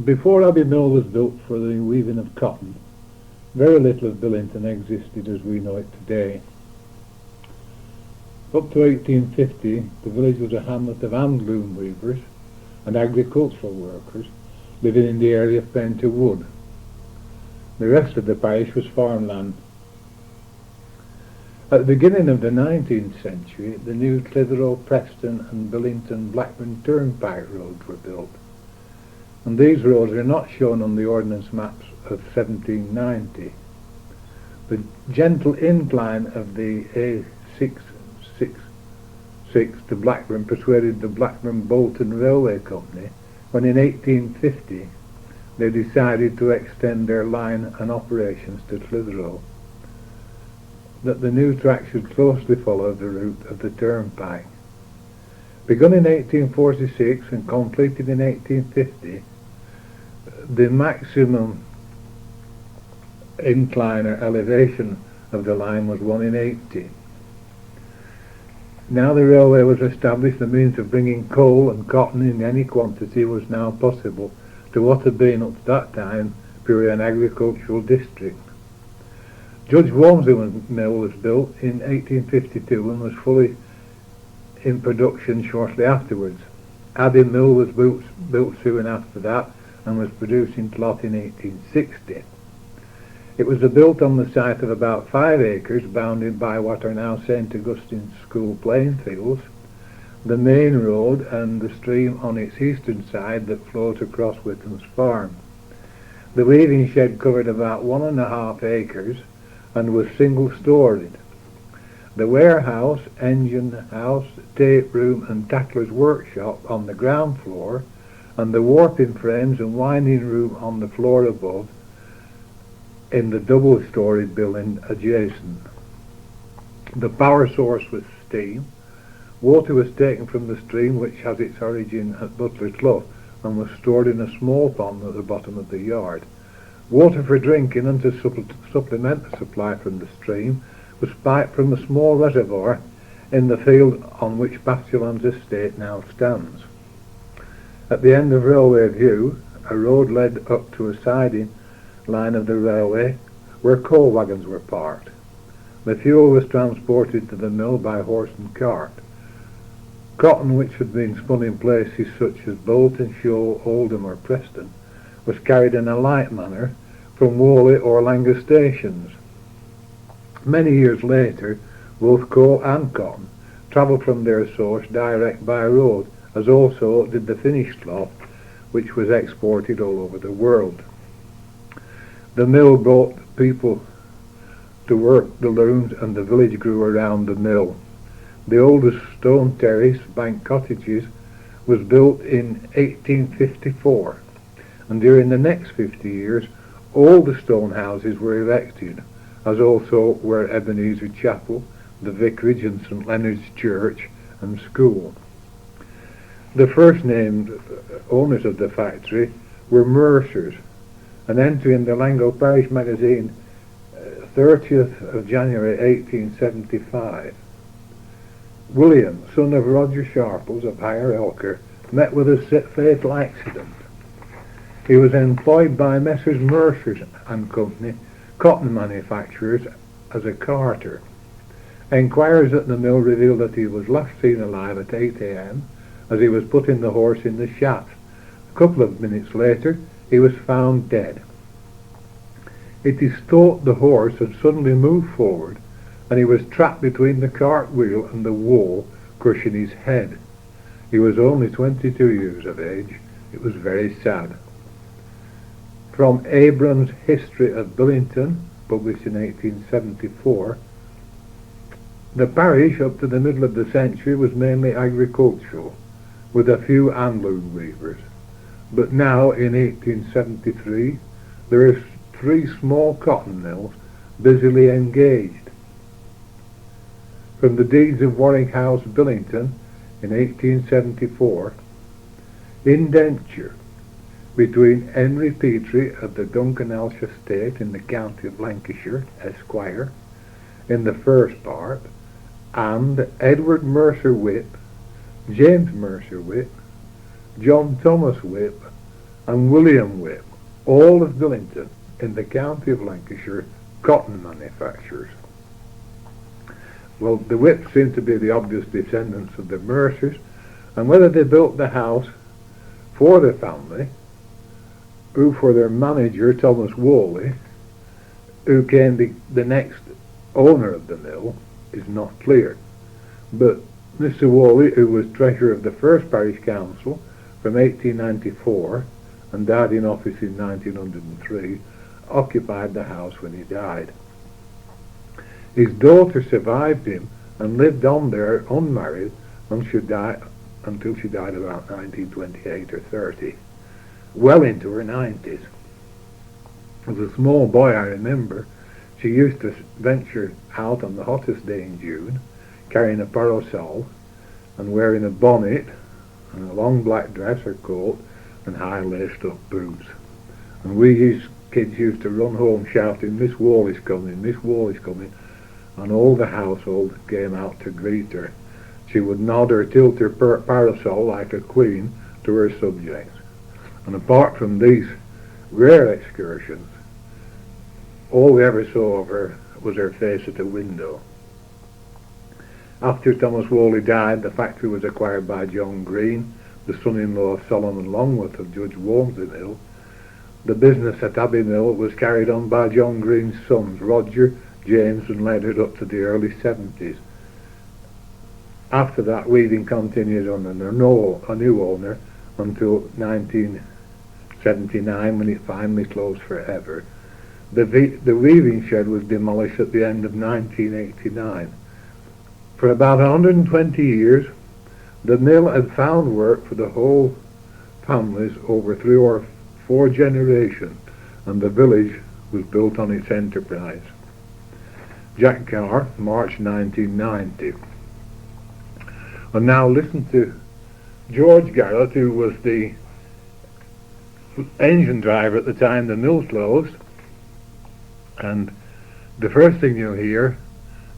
Before Abbey Mill was built for the weaving of cotton, very little of Billington existed as we know it today. Up to 1850, the village was a hamlet of hand-loom weavers and agricultural workers living in the area of Painter Wood. The rest of the parish was farmland. At the beginning of the 19th century, the new Clitheroe, Preston and Billington Blackburn Turnpike roads were built, and these roads are not shown on the ordnance maps of 1790. The gentle incline of the A666 to Blackburn persuaded the Blackburn Bolton Railway Company when in 1850 they decided to extend their line and operations to Clitheroe, that the new track should closely follow the route of the turnpike. Begun in 1846 and completed in 1850, the maximum incline or elevation of the line was 1 in 80. Now the railway was established, the means of bringing coal and cotton in any quantity was now possible to what had been up to that time purely an agricultural district. Judge Walmsley Mill was built in 1852 and was fully in production shortly afterwards. Abbey Mill was built soon after that and was producing cloth in 1860. It was built on the site of about 5 acres bounded by what are now St Augustine's School playing fields, the main road and the stream on its eastern side that flows across Whittam's farm. The weaving shed covered about 1.5 acres and was single-storied. The warehouse, engine house, tape room and tackler's workshop on the ground floor, and the warping frames and winding room on the floor above in the double-storied building adjacent. The power source was steam. Water was taken from the stream, which has its origin at Butler's Clough, and was stored in a small pond at the bottom of the yard. Water for drinking and to supplement the supply from the stream was piped from a small reservoir in the field on which Bastilan's estate now stands. At the end of Railway View, a road led up to a siding line of the railway where coal wagons were parked. The fuel was transported to the mill by horse and cart. Cotton, which had been spun in places such as Bolton, Show, Oldham or Preston, was carried in a like manner from Whalley or Langer stations. Many years later, both coal and cotton travelled from their source direct by road, as also did the finished cloth, which was exported all over the world. The mill brought people to work the looms, and the village grew around the mill. The oldest stone terrace, Bank Cottages, was built in 1854, and during the next 50 years all the stone houses were erected, as also were Ebenezer Chapel, the vicarage and St Leonard's Church and school. The first named owners of the factory were Mercers. An entry in the Langho Parish magazine, 30th of January 1875. William, son of Roger Sharples of Higher Elker, met with a fatal accident. He was employed by Messrs Mercers and Company, cotton manufacturers, as a carter. Enquiries at the mill revealed that he was last seen alive at 8 a.m. as he was putting the horse in the shaft. A couple of minutes later, he was found dead. It is thought the horse had suddenly moved forward, and he was trapped between the cart wheel and the wall, crushing his head. He was only 22 years of age. It was very sad. From Abram's History of Billington, published in 1874, the parish up to the middle of the century was mainly agricultural, with a few handloom weavers. But now, in 1873, there are 3 small cotton mills busily engaged. From the deeds of Warwick House, Billington, in 1874, indenture between Henry Petrie of the Duncan Elsh estate in the county of Lancashire, Esquire, in the first part, and Edward Mercer Whip, James Mercer Whip, John Thomas Whip, and William Whip, all of Billington in the county of Lancashire cotton manufacturers. Well, the Whips seem to be the obvious descendants of the Mercers, and whether they built the house for their family, who for their manager, Thomas Worley, who came the next owner of the mill, is not clear. But Mr. Worley, who was treasurer of the first parish council from 1894 and died in office in 1903, occupied the house when he died. His daughter survived him and lived on there unmarried until she died about 1928 or 30, well into her 90s. As a small boy, I remember, she used to venture out on the hottest day in June, carrying a parasol and wearing a bonnet and a long black dress or coat and high laced up boots. And we kids used to run home shouting, "Miss Wall is coming, Miss Wall is coming," and all the household came out to greet her. She would nod or tilt her parasol like a queen to her subjects. And apart from these rare excursions, all we ever saw of her was her face at a window. After Thomas Worley died, the factory was acquired by John Green, the son-in-law of Solomon Longworth of Judge Walmsley Mill. The business at Abbey Mill was carried on by John Green's sons, Roger, James, and later up to the early 70s. After that, weaving continued on a new owner until 1979, when it finally closed forever. The weaving shed was demolished at the end of 1989. For about 120 years, the mill had found work for the whole families over 3 or 4 generations, and the village was built on its enterprise. Jack Carr, March 1990. And now listen to George Garrat, who was the engine driver at the time the mill closed, and the first thing you'll hear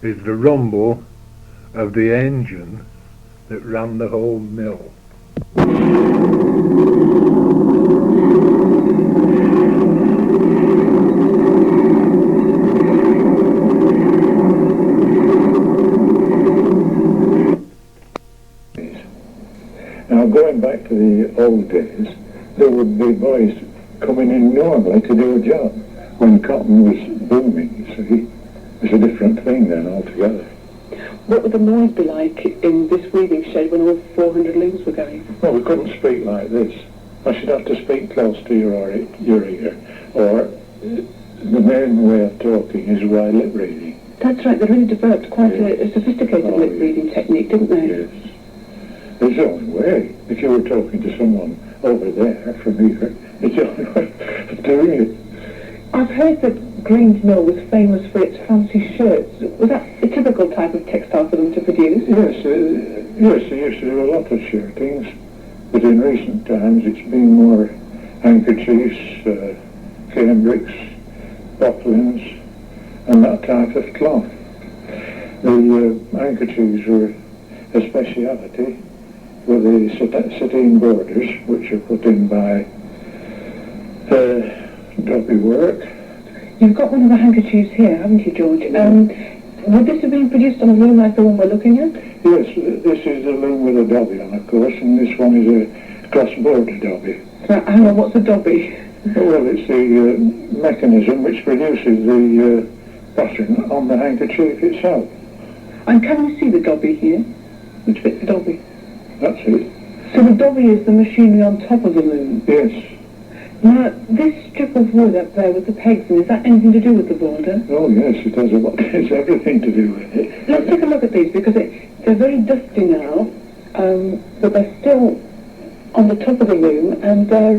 is the rumble of the engine that ran the whole mill. Now, going back to the old days, there would be boys coming in normally to do a job. When cotton was booming, you see, it was a different thing then altogether. What would the noise be like in this weaving shed when all 400 looms were going? Well, we couldn't speak like this. I should have to speak close to your ear, or the main way of talking is by lip reading. That's right, they really developed quite a sophisticated lip reading technique, didn't they? Yes. It's the only way. If you were talking to someone over there from here, it's the only way of doing it. I've heard that Green's Mill was famous for its fancy shirts. Was that a typical type of textile for them to produce? Yes, they used to do a lot of shirtings, but in recent times it's been more handkerchiefs, cambrics, bottlings, and that type of cloth. The handkerchiefs were a speciality for the sateen borders, which are put in by Dobby work. You've got one of the handkerchiefs here, haven't you, George? Would this have been produced on a loom like the one we're looking at? Yes, this is a loom with a dobby on, of course, and this one is a cross-border dobby. Hang on, what's a dobby? Well, it's the mechanism which produces the pattern on the handkerchief itself. And can we see the dobby here? Which bit's the dobby? That's it. So the dobby is the machinery on top of the loom? Yes. Now, this strip of wood up there with the pegs, is that anything to do with the border? Oh, yes, it has a lot. It's everything to do with it. Let's take a look at these, because they're very dusty now, but they're still on the top of the loom, and they're,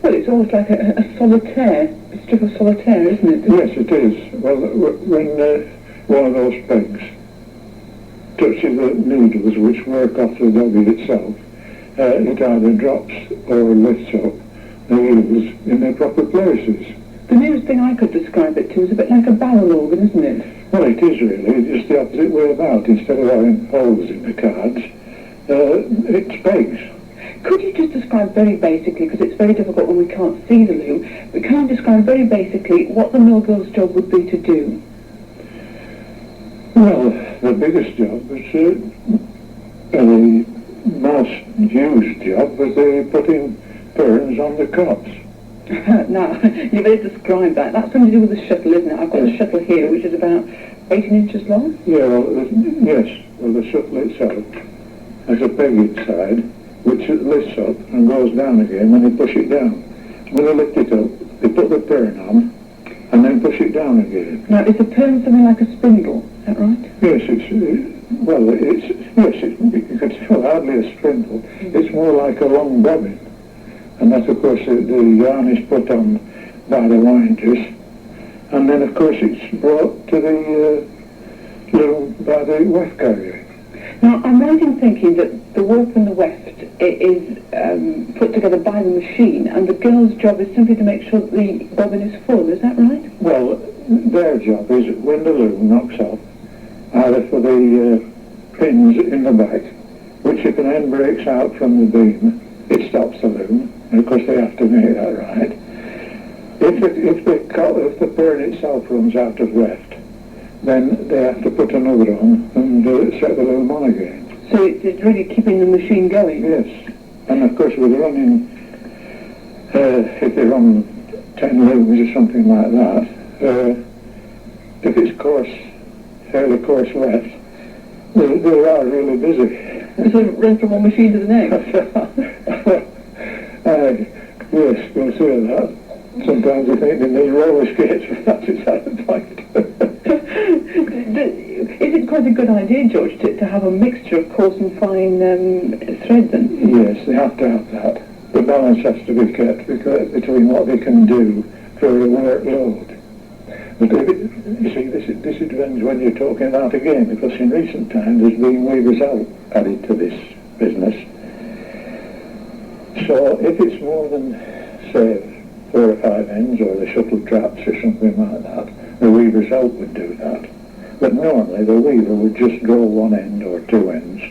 well, it's almost like a solitaire, a strip of solitaire, isn't it? Yes, it is. Well, when one of those pegs touches the needles which work off the dobby itself, it either drops or lifts up the needles in their proper places. The nearest thing I could describe it to is a bit like a barrel organ, isn't it? Well, it is really, just the opposite way about. Instead of having holes in the cards, it's pegs. Could you just describe very basically, because it's very difficult when we can't see the loom, but can you describe very basically what the mill girl's job would be to do? Well, the biggest job was the most used job was the putting ferns on the cots. Now, you better describe that. That's something to do with the shuttle, isn't it? I've got a shuttle here, which is about 18 inches long. Yeah, well, yes. Well, the shuttle itself has a peg inside, which lifts up and goes down again when you push it down. When they lift it up, they put the fern on, and then push it down again. Now, is a fern something like a spindle? Is that right? Yes, you could say hardly a spindle. It's more like a long bobbin. And that, of course, the yarn is put on by the winders, and then, of course, it's brought to the loom by the weft carrier. Now, I'm right in thinking that the warp and the weft is put together by the machine, and the girl's job is simply to make sure that the bobbin is full. Is that right? Well, their job is when the loom knocks off, either for the pins in the back, which if an end breaks out from the beam, it stops the loom. And of course they have to make that right. If the fern itself runs out of weft, then they have to put another on and set the loom on again. So it's really keeping the machine going? Yes. And of course with running, if they run 10 looms or something like that, if it's fairly coarse weft, they are really busy. So it runs from one machine to the next? Yes, we'll see that. Sometimes I think they need roller skates, but that's beside the point. Is it quite a good idea, George, to have a mixture of coarse and fine thread then? Yes, they have to have that. The balance has to be kept between what they can do for a workload. But you see, this depends when you're talking about again, because in recent times there's been weavers out added to this business. So if it's more than, say, 4 or 5 ends, or the shuttle traps or something like that, the weaver's out would do that. But normally the weaver would just draw 1 end or 2 ends,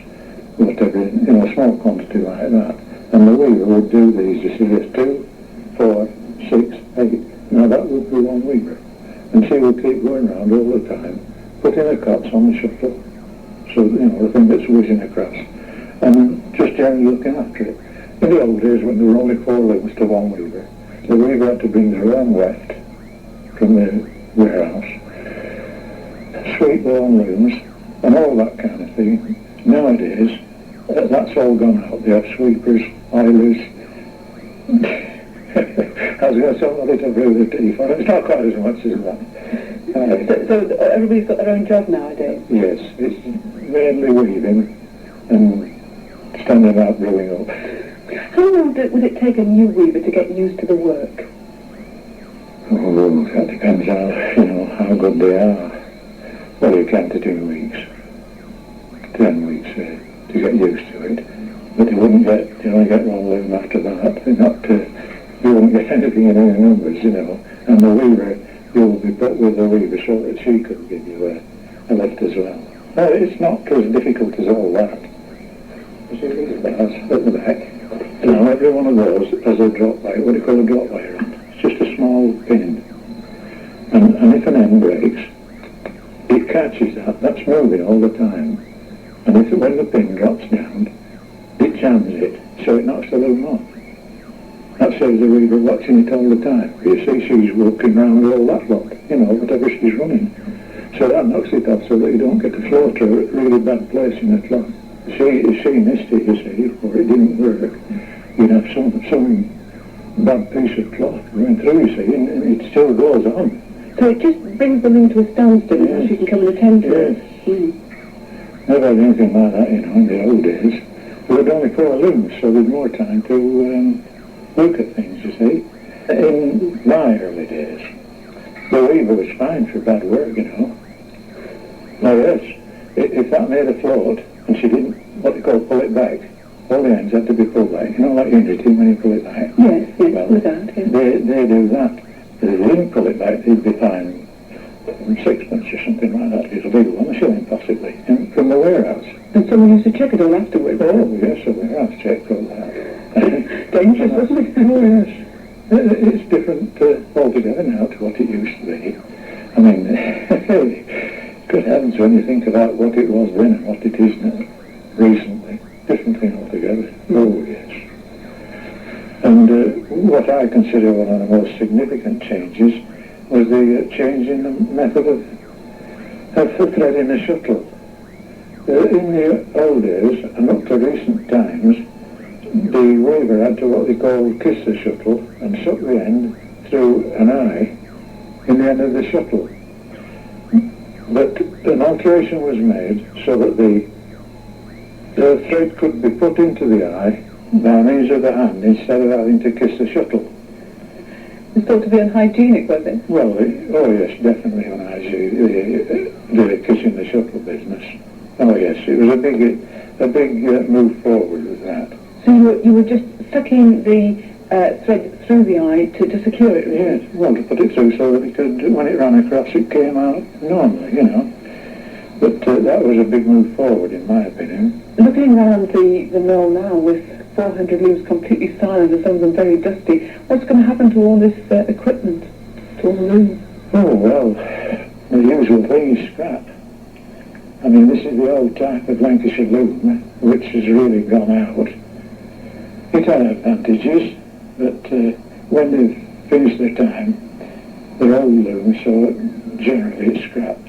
whatever, in a small quantity like that. And the weaver would do these, you see, as 2, 4, 6, 8. Now that would be 1 weaver. And she would keep going round all the time, putting the cuts on the shuttle, so, the thing that's whizzing across, and just generally looking after it. In the old days, when there were only 4 looms to 1 weaver, the weaver had to bring their own weft from the warehouse, sweep their own looms, and all that kind of thing. Nowadays, that's all gone out. They have sweepers, oilers. I was going to tell a little bit of the teeth, but it's not quite as much as that. So everybody's got their own job nowadays? Yes, it's mainly weaving and standing out brewing up. How long would it take a new weaver to get used to the work? Oh, that depends how good they are. Well, you can to 2 weeks, 10 weeks to get used to it. But you wouldn't get 1 loom after that. You wouldn't get anything in any numbers, And the weaver, you'll be put with the weaver so that she could give you a lift as well. Well, it's not as difficult as all that. You see these bars at the back? Every one of those has a drop wire, what do you call a drop wire on? It's just a small pin. And if an end breaks, it catches that's moving all the time. And when the pin drops down, it jams it, so it knocks the loom off. That saves the weaver watching it all the time. You see, she's walking round all that lot, whatever she's running. So that knocks it off so that you don't get the flow to a really bad place in the cloth. If she missed it, you see, or it didn't work, you'd have some bad piece of cloth going through, you see, and it still goes on. So it just brings the loom to a standstill, yes. So she can come and attend to it? Yes. Never had anything like that, in the old days. There were only 4 looms, so there's more time to look at things, you see. In my early days, the weaver was fine for bad work, Now, yes, if that made a float, and she didn't, what they call pull it back, all the ends had to be pulled back. Like unity when you pull it back? Yes, well, without, yes. They do that. If they didn't pull it back, they'd be fined 6pence or something like that. It's a big one, a shilling possibly, from the warehouse. And someone used to check it all afterwards? Oh, yes, the warehouse checked all that. changes, doesn't it? Oh, yes. It's different altogether now to what it used to be. I mean, good heavens, when you think about what it was then and what it is now, recently, different thing altogether. Oh, yes. And what I consider one of the most significant changes was the change in the method of threading the shuttle. In the old days, and up to recent times, the weaver had to what they call kiss the shuttle and suck the end through an eye in the end of the shuttle. But an alteration was made so that the thread could be put into the eye by means of the hand instead of having to kiss the shuttle. It's thought to be unhygienic, was it? Well, oh yes, definitely unhygienic, the kissing the shuttle business. Oh yes, it was a big move forward with that. So you were just sucking the thread through the eye to secure it, really? Yes, well, to put it through so that it could, when it ran across, it came out normally, you know. But that was a big move forward, in my opinion. Looking around the mill now with 400 looms completely silent and some of them very dusty, what's going to happen to all this equipment, to all the looms? Oh, well, the usual thing is scrap. I mean, this is the old type of Lancashire loom, which has really gone out. It had advantages, but when they've finished their time, they're old looms, so generally it's scrapped.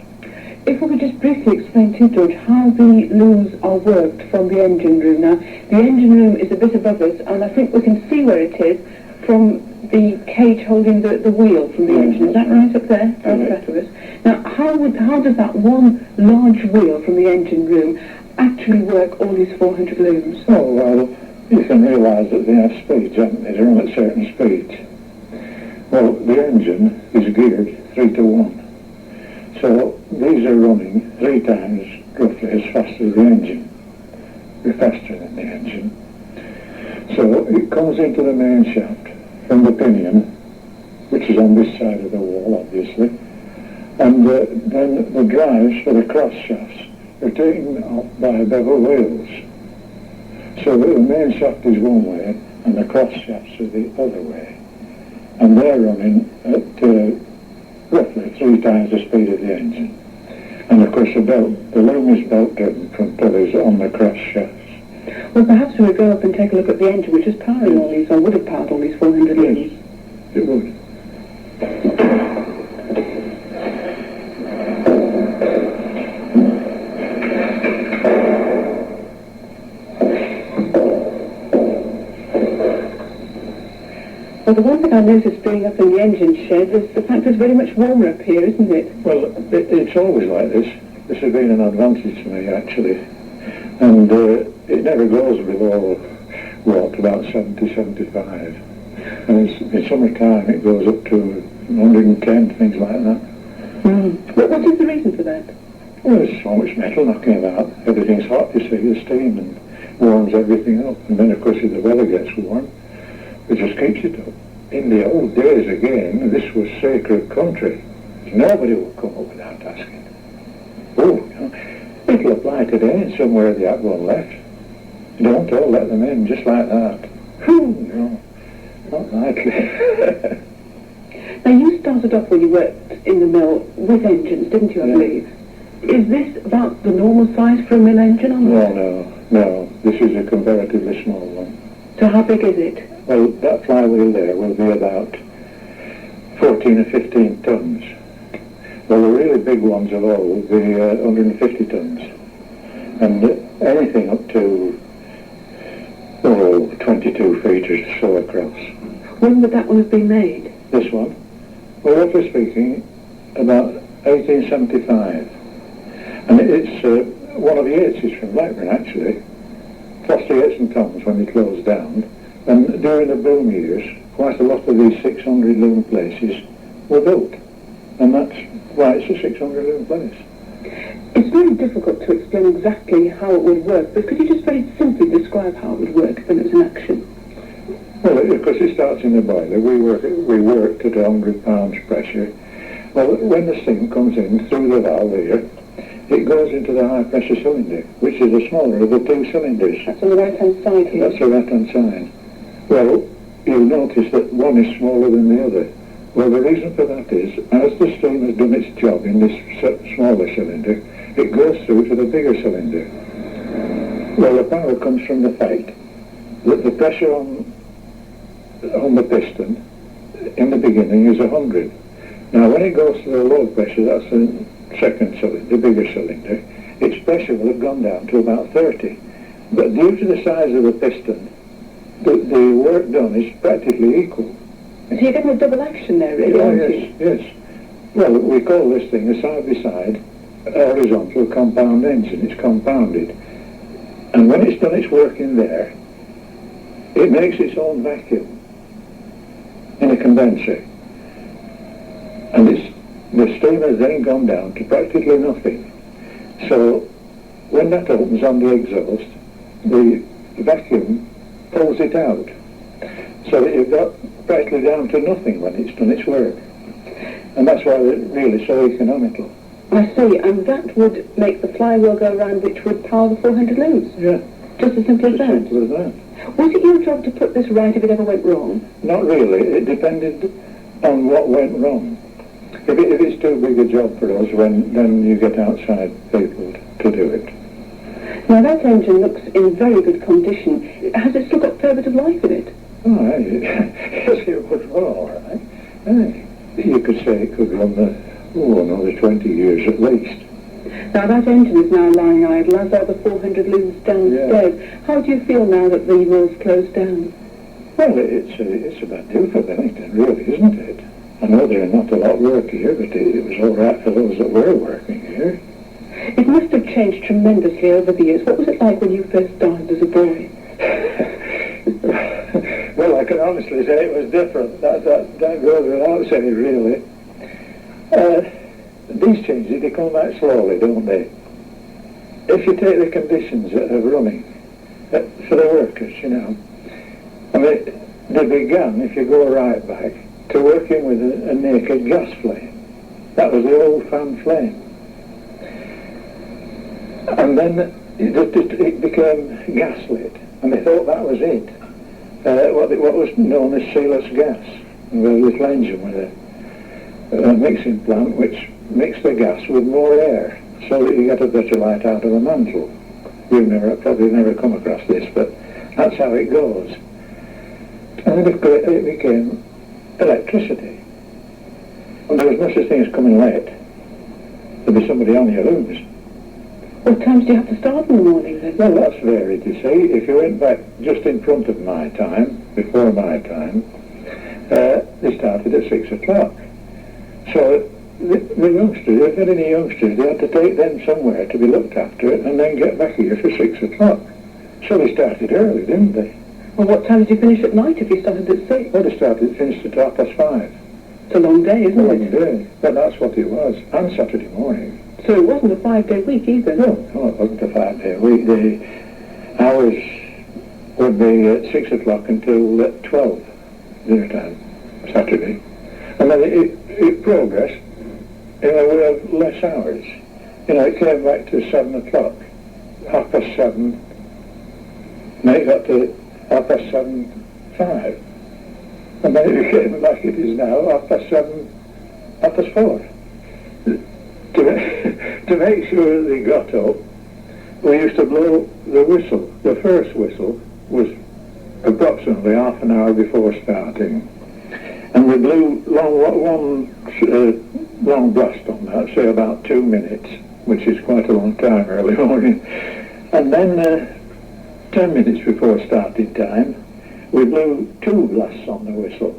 If we could just briefly explain to you, George, how the looms are worked from the engine room. Now, the engine room is a bit above us, and I think we can see where it is from the cage holding the wheel from the engine. Is that right up there? Right of us. Now, how does that one large wheel from the engine room actually work all these 400 looms? Oh, well, you can realise that they have speeds, haven't they? They run at certain speeds. Well, the engine is geared 3 to 1. So these are running 3 times roughly as fast as the engine. They're faster than the engine. So it comes into the main shaft from the pinion, which is on this side of the wall, obviously. And then the drives for the cross shafts are taken off by bevel wheels. So the main shaft is one way and the cross shafts are the other way. And they're running at roughly 3 times the speed of the engine. And of course the loom is belt driven from pulleys on the cross shafts. Well, perhaps we would go up and take a look at the engine, which is powering all these, or would have powered all these 400 looms. It would. Well, the one thing I noticed being up in the engine shed is the fact it's very much warmer up here, isn't it? Well, it's always like this. This has been an advantage to me, actually. And it never goes below, what, about 70, 75. And in summertime it goes up to 110, things like that. What is the reason for that? Well, there's so much metal knocking about. Everything's hot, you see, the steam, and warms everything up. And then, of course, if the weather gets warm, it just keeps it up. In the old days, again, this was sacred country. Nobody would come up without asking. Oh, you know, it'll apply today somewhere they have one left. Don't all let them in just like that. Whew, no, not likely. Now, you started off when you worked in the mill with engines, didn't you, I believe? Is this about the normal size for a mill engine or not? No. This is a comparatively small one. So how big is it? Well, that flywheel there will be about 14 or 15 tons. Well, the really big ones of all will be 150 tons. And anything up to 22 feet or so across. When would that one have been made? This one? Well, roughly speaking, about 1875. And it's one of the Yateses from Blackburn, actually. Cost Yates and Thomas when they closed down. And during the boom years, quite a lot of these 600 loom places were built. And that's why it's a 600 loom place. It's very difficult to explain exactly how it would work, but could you just very simply describe how it would work when it was in action? Well, of course it starts in the boiler. We worked at 100 pounds pressure. Well, when the steam comes in through the valve here, it goes into the high pressure cylinder, which is the smaller of the 2 cylinders. That's on the right-hand side here. That's the right-hand side. Well, you'll notice that one is smaller than the other. Well, the reason for that is, as the steam has done its job in this smaller cylinder, it goes through to the bigger cylinder. Well, the power comes from the fact that the pressure on the piston in the beginning is 100. Now, when it goes to the low pressure, that's the second cylinder, bigger cylinder, its pressure will have gone down to about 30. But due to the size of the piston, the work done is practically equal. So you're getting a double action there, really, aren't you? Yes. Well, we call this thing a side-by-side horizontal compound engine. It's compounded. And when it's done its work in there, it makes its own vacuum in a condenser. And the steam has then gone down to practically nothing. So when that opens on the exhaust, the vacuum pulls it out. So that you've got practically down to nothing when it's done its work. And that's why it's really so economical. I see, and that would make the flywheel go round, which would power the 400 looms? Yeah. Just as simple as that? As simple as that. Was it your job to put this right if it ever went wrong? Not really. It depended on what went wrong. If it's too big a job for us, then you get outside people to do it. Now that engine looks in very good condition. Has it still got a fair bit of life in it? Oh, yes, it would run all right. You could say it could run another 20 years at least. Now that engine is now lying idle, as are the 400 looms downstairs. Yeah. How do you feel now that the mill's closed down? Well, it's a bad deal for Billington, really, isn't it? I know there are not a lot of work here, but it was all right for those that were working here. It must have changed tremendously over the years. What was it like when you first started as a boy? Well, I can honestly say it was different. That goes without saying, really. These changes, they come back slowly, don't they? If you take the conditions of running for the workers, you know, I mean, they began, if you go right back, to working with a naked gas flame. That was the old fan flame. And then it became gaslit, and they thought that was it. What was known as sealess gas, with a little engine with a mixing plant which mixed the gas with more air, so that you get a better light out of the mantle. You've probably never come across this, but that's how it goes. And then it became electricity. And there was no such thing as coming late. There'd be somebody on your looms. What times do you have to start in the morning then? Well, that's varied, you see. If you went back just in front of my time, before my time, they started at 6 o'clock. So the youngsters, if there were any youngsters, they had to take them somewhere to be looked after and then get back here for 6 o'clock. So they started early, didn't they? Well, what time did you finish at night if you started at 6? Well, they finished at 5:30. It's a long day, isn't it? A long day. But that's what it was. And Saturday morning. So it wasn't a 5-day week either? No, it wasn't a 5-day week. The hours would be at 6 o'clock until 12 dinner time, Saturday. And then it progressed in a way of less hours. You know, it came back to 7 o'clock, 7:30. Then it got to 7:05. And then it became like it is now, 7:30, 4:30. To make sure that they got up, we used to blow the whistle. The first whistle was approximately half an hour before starting. And we blew one long blast on that, say about 2 minutes, which is quite a long time early morning. And then 10 minutes before starting time, we blew 2 blasts on the whistle.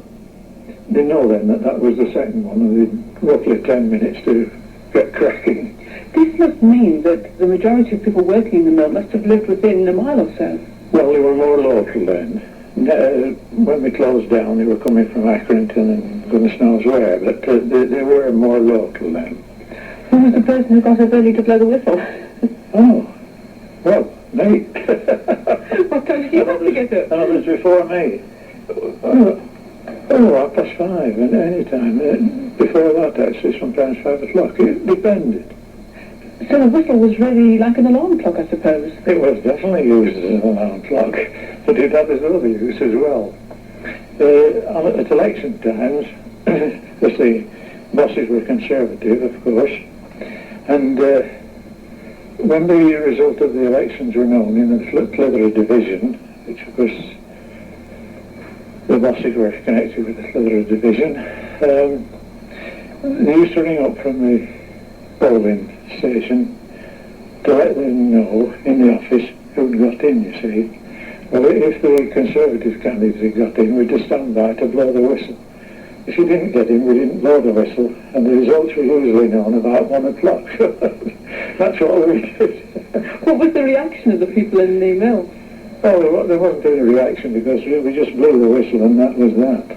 They know then that was the second one, and roughly 10 minutes to get cracking. This must mean that the majority of people working in the mill must have lived within a mile or so. Well, they were more local then. When we closed down, they were coming from Accrington and goodness knows where, but they were more local then. Who was the person who got up early to blow the whistle? Oh, well, me. What time did you have to get up? That was before me. 5:30, and any time. Before that, actually, sometimes 5 o'clock. It depended. So the whistle was really like an alarm clock, I suppose? It was definitely used as an alarm clock, but it had its other use as well. at election times, because the bosses were Conservative, of course, and when the result of the elections were known in the Clitheroe division, which of course the bosses were connected with the Clitheroe division, they used to ring up from the polling station to let them know in the office who'd got in, you see. Well, if the Conservative candidate had got in, we'd just stand by to blow the whistle. If you didn't get in, we didn't blow the whistle, and the results were usually known about 1 o'clock. That's what we did. What was the reaction of the people in the mill? Oh, there wasn't any reaction because we just blew the whistle and that was that.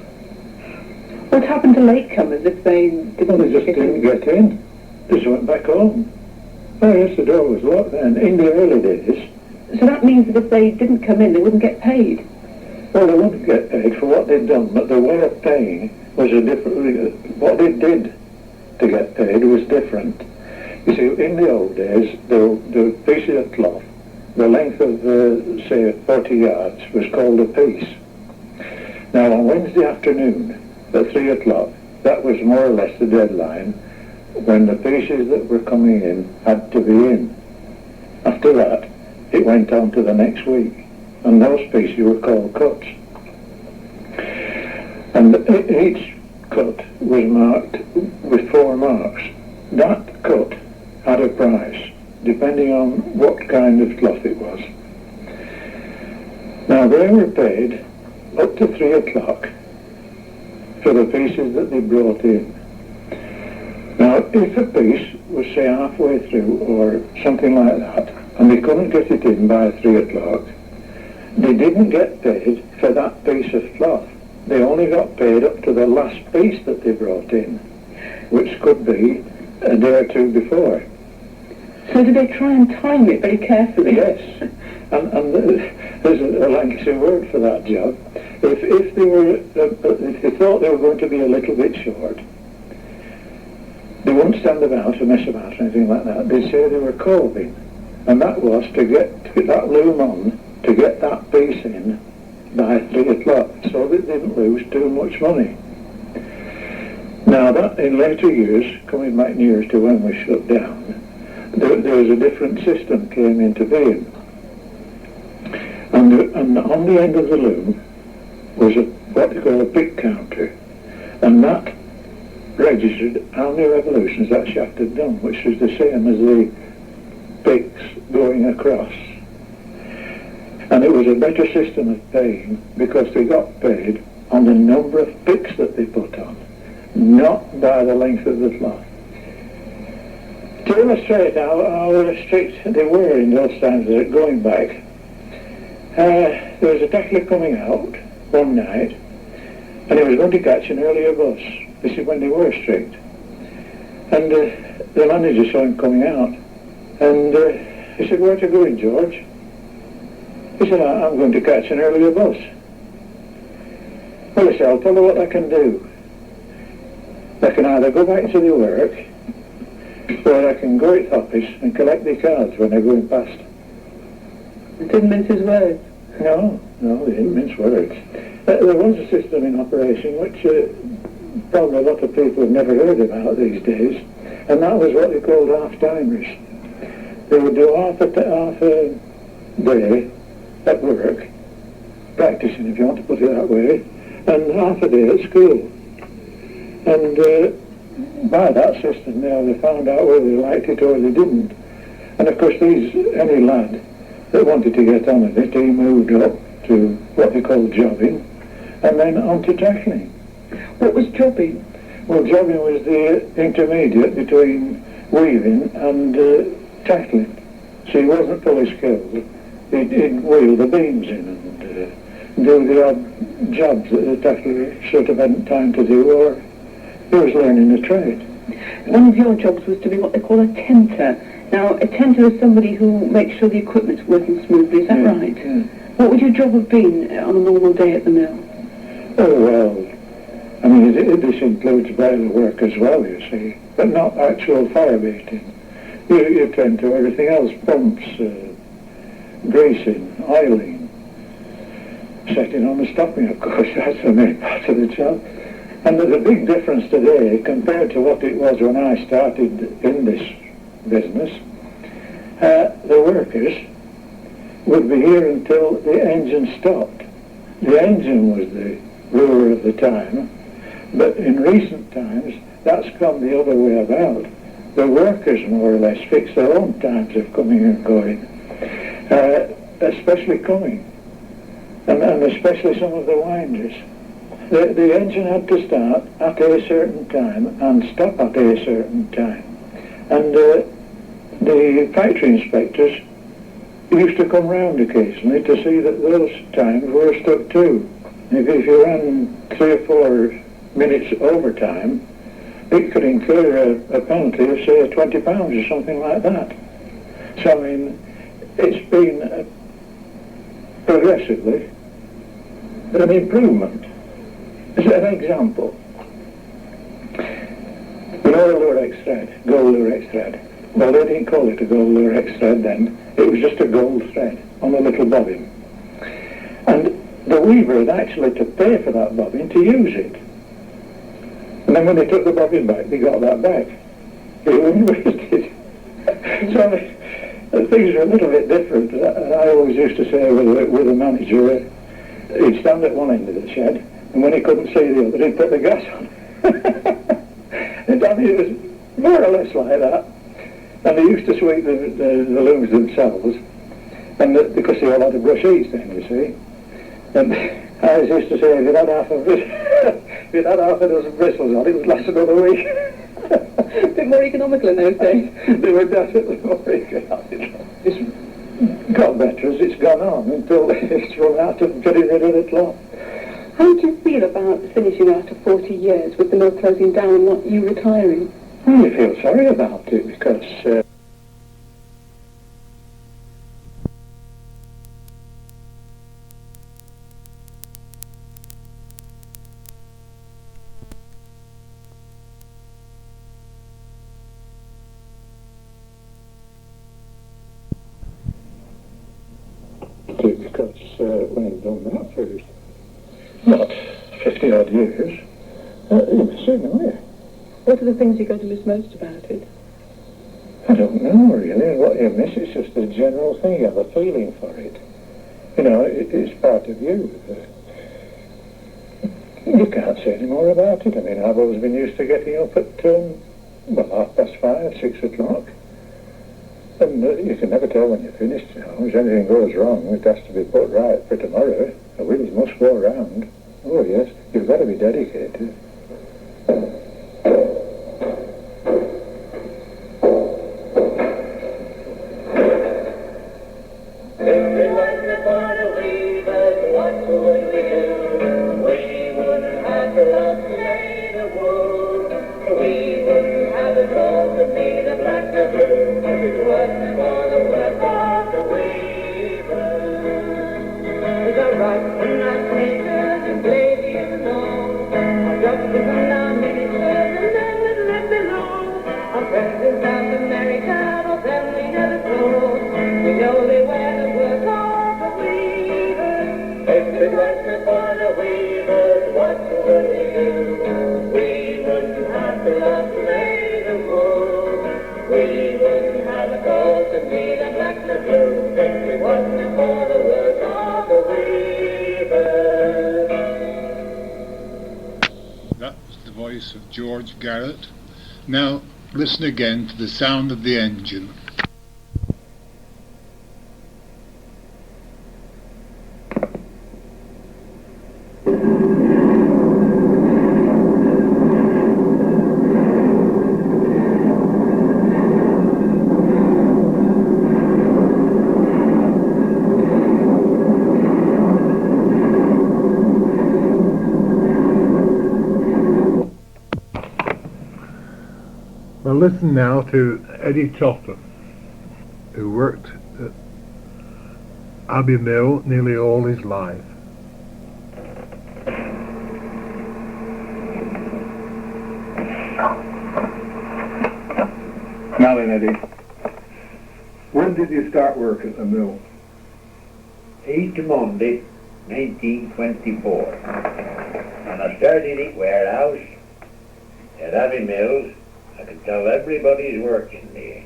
What happened to latecomers if they didn't Well, they just didn't get in. They just went back home. Oh yes, the door was locked then, in the early days. So that means that if they didn't come in, they wouldn't get paid? Well, they wouldn't get paid for what they'd done, but the way of paying was a different... What they did to get paid was different. You see, in the old days, the piece of cloth, the length of, say, 40 yards, was called a piece. Now, on Wednesday afternoon, at 3 o'clock, that was more or less the deadline when the pieces that were coming in had to be in. After that, it went on to the next week, and those pieces were called cuts. And each cut was marked with 4 marks. That cut had a price, depending on what kind of cloth it was. Now, they were paid up to 3 o'clock for the pieces that they brought in. Now, if a piece was, say, halfway through or something like that, and they couldn't get it in by 3 o'clock, they didn't get paid for that piece of cloth. They only got paid up to the last piece that they brought in, which could be a day or two before. So did they try and time it very carefully? Yes, and there's a Lancashire word for that job. If they thought they were going to be a little bit short, they wouldn't stand about or mess about or anything like that. They'd say they were coving, and that was to get that loom on, to get that piece in by 3 o'clock, so that they didn't lose too much money. Now, that in later years, coming back years to when we shut down, there was a different system came into being. And on the end of the loom was what they call a pick counter, and that registered how many revolutions that shaft had done, which was the same as the picks going across. And it was a better system of paying because they got paid on the number of picks that they put on, not by the length of the cloth. To illustrate how strict they were in those times, going back, there was a tackler coming out one night, and he was going to catch an earlier bus. This is when they were strict. And the manager saw him coming out, and he said, "Where are you going, George?" He said, "I'm going to catch an earlier bus." Well, he said, "I'll tell you what I can do. I can either go back to the work, or I can go at the office and collect the cards when they're going past." He didn't mince his words? No, they didn't mince words. There was a system in operation which probably a lot of people have never heard about these days, and that was what they called half-timers. They would do half a day at work, practicing if you want to put it that way, and half a day at school. And by that system now they found out whether they liked it or they didn't. And of course any lad that wanted to get on with it, he moved up to what they call jobbing, and then on to tackling. What was jobbing? Well, jobbing was the intermediate between weaving and tackling. So he wasn't fully skilled. He'd wheel the beams in and do the odd jobs that the tackler sort of hadn't time to do, or he was learning the trade. One of your jobs was to be what they call a tenter. Now, a tenter is somebody who makes sure the equipment's working smoothly, is that right? Yeah. What would your job have been on a normal day at the mill? Oh, well, I mean, this includes boiler work as well, you see, but not actual fire beating. You tend to everything else, pumps, greasing, oiling, setting on and stopping, of course. That's the main part of the job. And there's a big difference today compared to what it was when I started in this business. The workers would be here until the engine stopped. The engine was the ruler of the time, but in recent times that's gone the other way about. The workers more or less fix their own times of coming and going, especially coming, and especially some of the winders. The engine had to start at a certain time and stop at a certain time. And the factory inspectors used to come round occasionally to see that those times were stuck too. If you ran 3 or 4 minutes overtime, it could incur a penalty of, say, £20 or something like that. So, I mean, it's been progressively an improvement. As an example, you know the Lurex thread, gold Lurex thread. Well, they didn't call it a gold Lurex thread then. It was just a gold thread on a little bobbin. And the weaver had actually to pay for that bobbin to use it. And then when they took the bobbin back, they got that back. It wasn't wasted. So things are a little bit different. I always used to say with a manager, he'd stand at one end of the shed, and when he couldn't see the other, he'd put the gas on. And I mean, it was more or less like that. And they used to sweep the looms themselves, and because they all had to brush each then, you see. And I always used to say, if you'd had half a dozen bristles on, it would last another week. A bit more economical in those days. They were definitely more economical. It's got better as it's gone on until it's run out of getting rid of the cloth. How do you feel about finishing after 40 years with the mill closing down and not you retiring? Well, you feel sorry about it because when you've done that for not 50 odd years, you miss it, don't you? What are the things you're going to miss most about it? I don't know really. What you miss is just the general thing. You have a feeling for it. You know, it's part of you. You can't say any more about it. I mean, I've always been used to getting up at 5:30, 6 o'clock. And you can never tell when you're finished, you know. If anything goes wrong, it has to be put right for tomorrow. The wheels must go round. Oh yes, you've got to be dedicated. Of George Garrat. Now listen again to the sound of the engine. Well, listen now to Eddie Topham, who worked at Abbey Mill nearly all his life. Now then, Eddie, when did you start work at the mill? Easter Monday, 1924. And I started at warehouse at Abbey Mills. I could tell everybody's working there.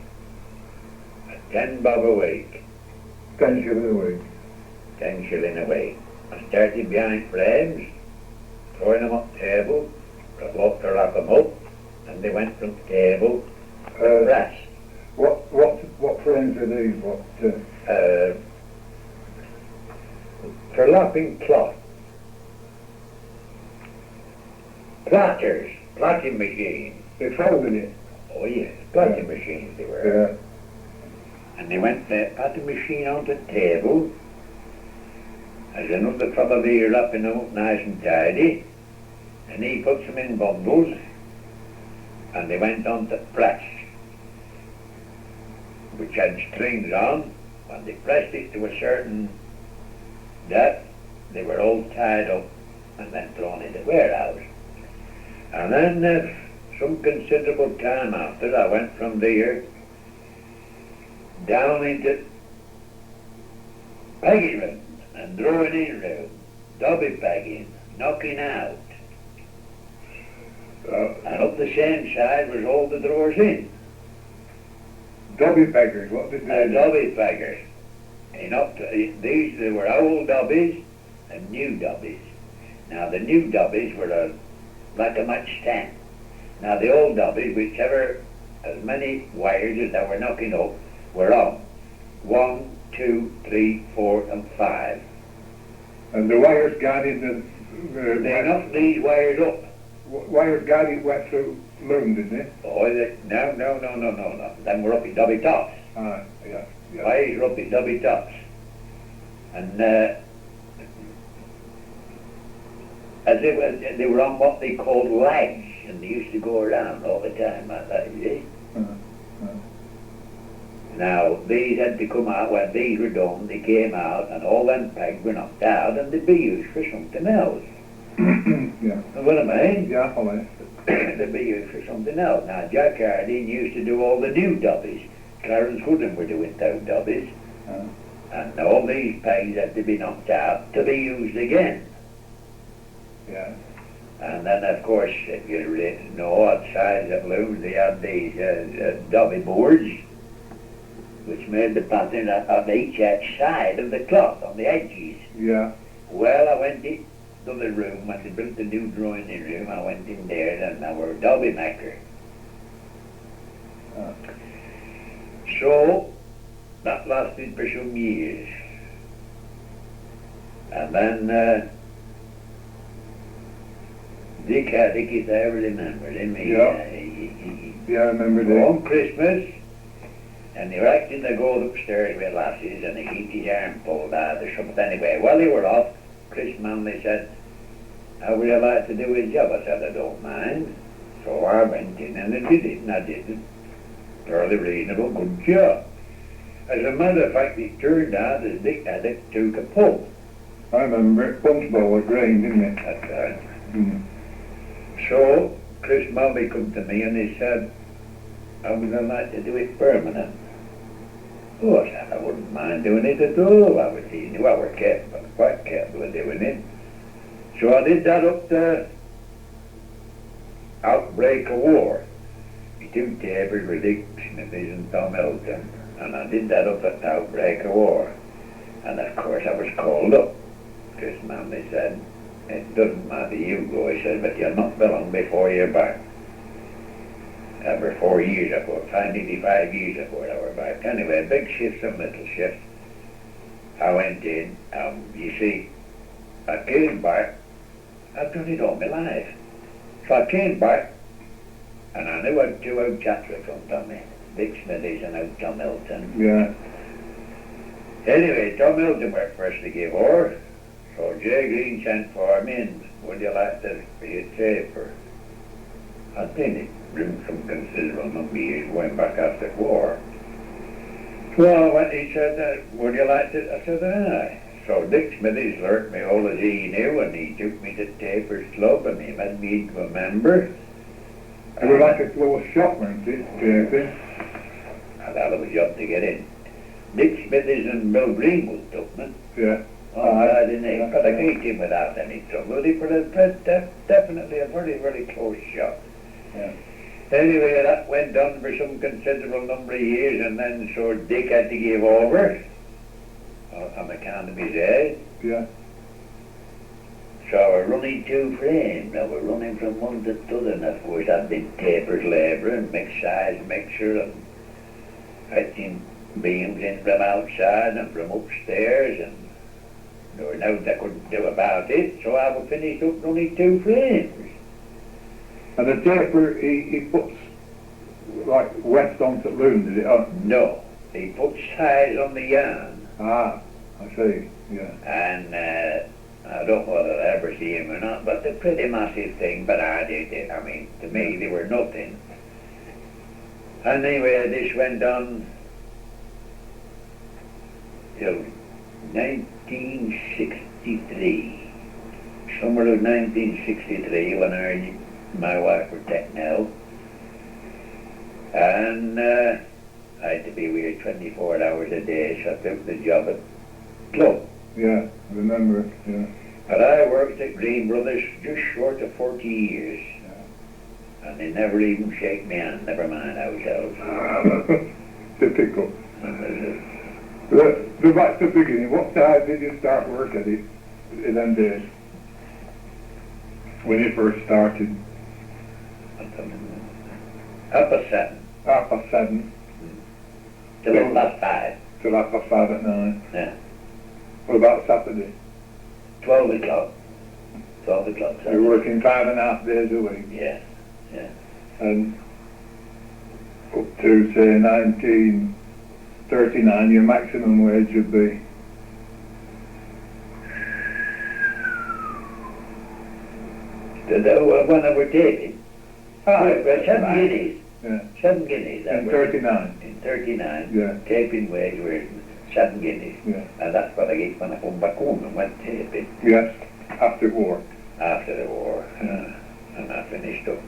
At 10 bob a week. 10 shillings a week. 10 shilling a week. I started behind frames, throwing them up table, I walked to wrap them up, and they went from table to brass. What frames are these? For lapping cloth. Platters, plaiting machines. They folded it. Oh yes, plaiting machines they were. Yeah. And they went the plaiting machine onto the table, as another fellow there wrapping them up nice and tidy, and he puts them in bundles, and they went on to press, which had strings on. When they pressed it to a certain depth, they were all tied up and then thrown in the warehouse. And then some considerable time after, I went from there down into pegging rooms and drawing in rooms, dobby pegging, knocking out. And up the same side was all the drawers in. Dobby peggers, what did they do? Dobby peggers. They were old dobbies and new dobbies. Now the new dobbies were like a matchstand. Now the old dobbies, whichever, as many wires as they were knocking up, were on. 1, 2, 3, 4 and 5. And the wires guided They knocked these wires up. Wires guided wet through loom, didn't they? Oh, no. Then we're up at dobby tops. Yeah. Wires were up at dobby tops. And as they were on what they called lags, and they used to go around all the time like that, you see. Now, these had to come out. When these were done, they came out, and all them pegs were knocked out, and they'd be used for something else. Yeah. Know what I mean? Yeah, all right. They'd be used for something else. Now, Jack Harding used to do all the new dobbies. Clarence Woodham were doing those dobbies. And all these pegs had to be knocked out to be used again. Yeah. And then, of course, if you know, outside the looms, they had these dobby boards, which made the pattern on each side of the cloth, on the edges. Yeah. Well, I went into the room, when they built the new drawing-in room, I went in there, and I were a dobby maker. So, that lasted for some years. And then, Dick if I ever remembered him, Yeah, I remember that. On Christmas, and they were acting to go upstairs with lasses, and he kept his arm pulled out or something. Anyway, while they were off, Chris Manley said, how would you like to do his job? I said, I don't mind. So I went in and I did it, and I did it. Fairly reasonable, good job. As a matter of fact, it turned out that Dick had it took a pull. I remember it. Punchbowl of grain, didn't it? That's right. So, Chris Manley come to me and he said, I would like to do it permanent. Oh, I said, I wouldn't mind doing it at all. He knew I was quite careful of doing it. So I did that up to outbreak of war. We two tables with Dick Smithies and Tom Elton, and I did that up at the outbreak of war. And of course I was called up. Chris Manley said, it doesn't matter, you go, he said, but you're not long before you're back. For 4 years ago, 5 years ago I were back. Anyway, big shifts and little shifts. I went in, you see, I came back, I've done it all my life. So I came back, and I knew I had two old chaps in front of me, Dick Smithies and old Tom Elton. Yeah. Anyway, Tom Elton worked for us to give war, so Jay Green sent for me, and would you like to be a taper? I'd been in room some considerable number of years going back after the war. Well, when he said, would you like to? I said, aye. So Dick Smithies learnt me all as he knew, and he took me to Taper's Club, and he made me into a member. It was like a little shop, weren't it? I thought it was up to get in. Dick Smithies and Bill Greenwood took me. Yeah. I didn't but I beat him without any trouble. He put definitely a very, very close shot. Yeah. Anyway, that went on for some considerable number of years, and then so Dick had to give over on account of his age. Yeah. So we're running two frames. Now we're running from one to the other, and of course I've been taper's labour and mixed size mixture and fetching beams in from outside and from upstairs, and there were no I couldn't do about it, so I was finished up running two frames. And the taper, he puts like west on the loom, did it? Oh. No, he put size on the yarn. Ah, I see, yeah. And I don't know whether I'll ever see him or not, but they're pretty massive thing, but I did it. I mean, to me they were nothing. And anyway, this went on till 1963. Summer of 1963 when my wife was taken ill. And I had to be with her 24 hours a day, so I took the job at club. Yeah, I remember, yeah. But I worked at Green Brothers just short of 40 years. Yeah. And they never even shake me hand, never mind ourselves. Typical. Go back to the beginning. What time did you start work at it in them days? When you first started? Up at 7. 7:30. Till about 5. Till 5 at night. Yeah. What about Saturday? 12 o'clock. 12 o'clock Saturday. You're working 5.5 days a week. Yeah, yeah. And up to, say, 1939, your maximum wage would be? When I were taping? Well, 7 guineas. Yeah. 7 guineas. In 39? In 39. Yeah. Taping wage were 7 guineas. Yeah. And that's what I get when I come back home and went taping. Yes, after war. After the war. And I finished up.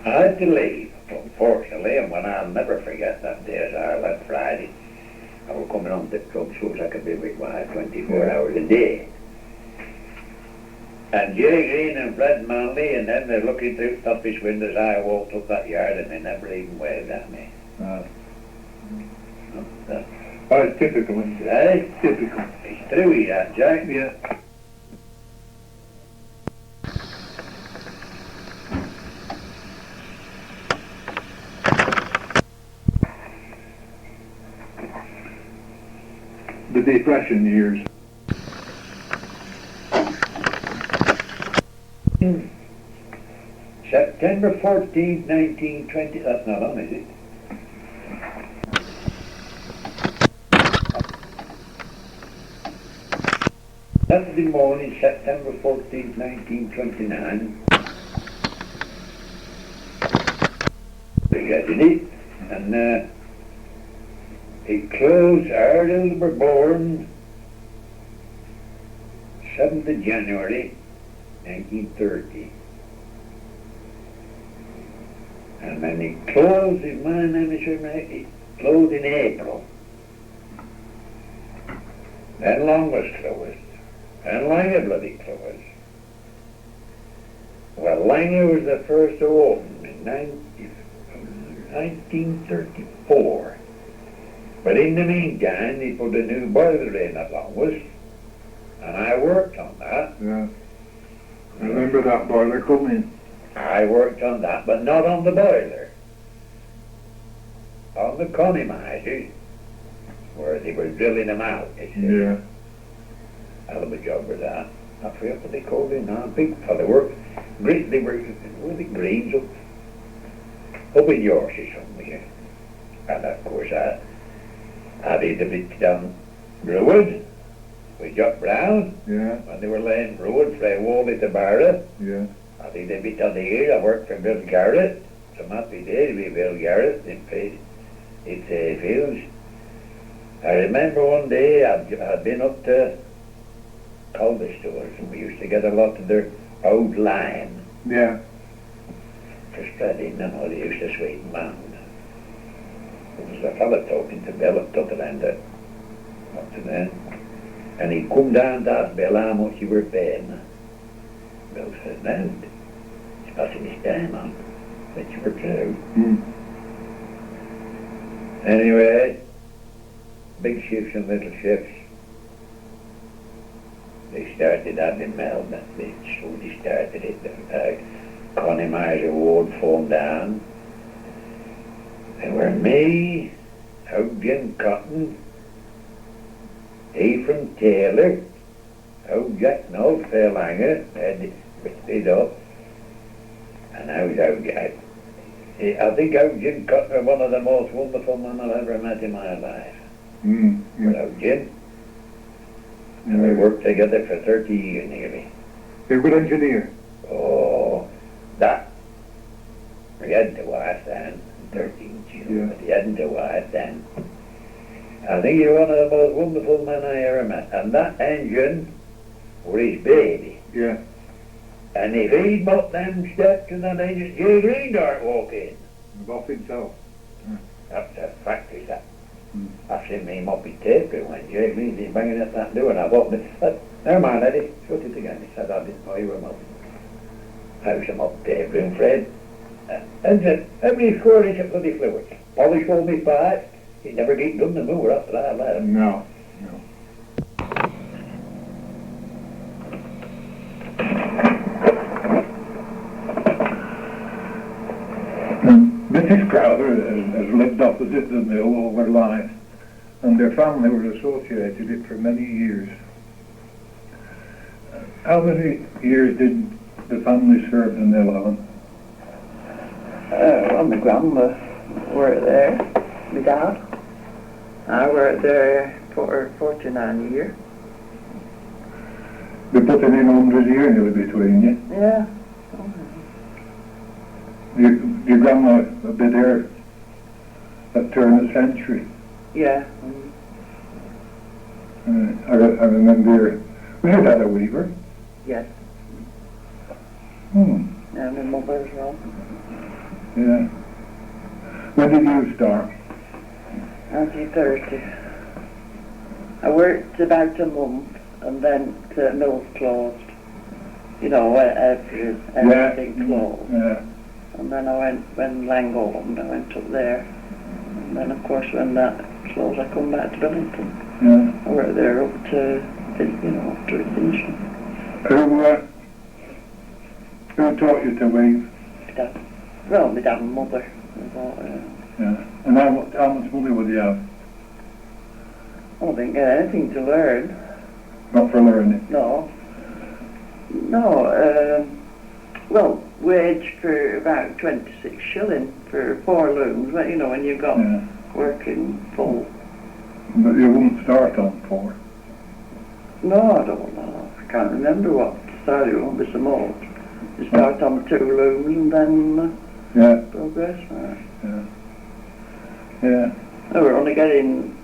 I had to leave, unfortunately, and when I'll never forget that day as I left Friday, I was coming on to the club so I could be with my 24 hours a day. And Jerry Green and Fred Manley, and then they're looking through the office windows. I walked up that yard and they never even waved at me. Oh, it's typical, isn't it? Eh? Typical. It's true, that, Jack. Yeah. The Depression years. September 14th, 1920. That's not on, is it? Saturday morning, September 14th, 1929. Forgetting it. And it closed, our little were born 7th of January, 1930. And then it closed, if my memory serves me right, it closed in April. Then Long was closed. And Langer bloody closed. Well, Langer was the first to open in 1934. But in the meantime, they put a new boiler in at Longwas, and I worked on that. Yeah. I remember that boiler coming. I worked on that, but not on the boiler. On the economizers, where they were drilling them out, you see. Yeah. Hell of a job with that. I forget what they called it now. Big fella work. Great, they were the greens up in Yorkshire somewhere. And of course I did a bit down road with Jock Brown. Yeah. When they were laying road for a wall at the Barra. Yeah. I did a bit on the here. I worked for Bill Garrat. Some happy day with Bill Garrat in fields. I remember one day I'd been up to Calder stores and we used to get a lot of their old lime. Yeah. For spreading, they used to sweeten mound. There was a fella talking to Bill up to the end up to then. And he come down to ask Bill how much you were paying. Bill said, no, it's passing his time on. That you were true. Anyway, big ships and little ships. They started Abbey Mill, they slowly started it. Connie Myers Award formed down. There were me, Jim Cotton, Ephraim Taylor, Jack Noel Fairlanger, Eddie it up, and Jack. I think Jim Cotton was one of the most wonderful men I've ever met in my life. Jim. And we worked together for 30 years nearly. You're a good engineer. Oh, that. We had to wife then, 13 children, but he hadn't to wife then. I think he was one of the most wonderful men I ever met. And that engine was his baby. Yeah. And if he'd bought them steps and that engine, Jay Greendart walk in. Off himself. That's a factory that. I seen me moppy tape when Jay Green's banging at that door and I walked in. Never mind, Eddie, shut it again. He said, I didn't know you were mopping. How's a mop tape room, Fred? And every square inch of bloody fluid. Polish all me pipes. He never get done the moor after I left. No. Mrs. Crowther has lived opposite the mill all her life, and their family were associated it for many years. How many years did the family serve the mill on? Well, my grandma worked there, my dad. I worked there for 49 years. We're putting in 100 years nearly between you. Yeah. Your grandma would be there at turn of the century. Yeah. I remember we had a weaver. Yes. And my mother as well. Yeah. When did you start? 1930. I worked about a month and then the mill's closed. You know, everything closed. Yeah. And then when Lang opened, I went up there. And then, of course, when that closed, I come back to Billington. Yeah. I worked there up to, after it finished. Who taught you to weave? My dad. Well, my dad and mother. Yeah. And how much money would you have? I didn't get anything to learn. Not for learning? No. Well, wage for about 26 shilling for 4 looms, when you got working full. But you wouldn't start on 4? No, I don't know. I can't remember what started. It won't be so much. You start on 2 looms and then progress. Yeah. I were only getting,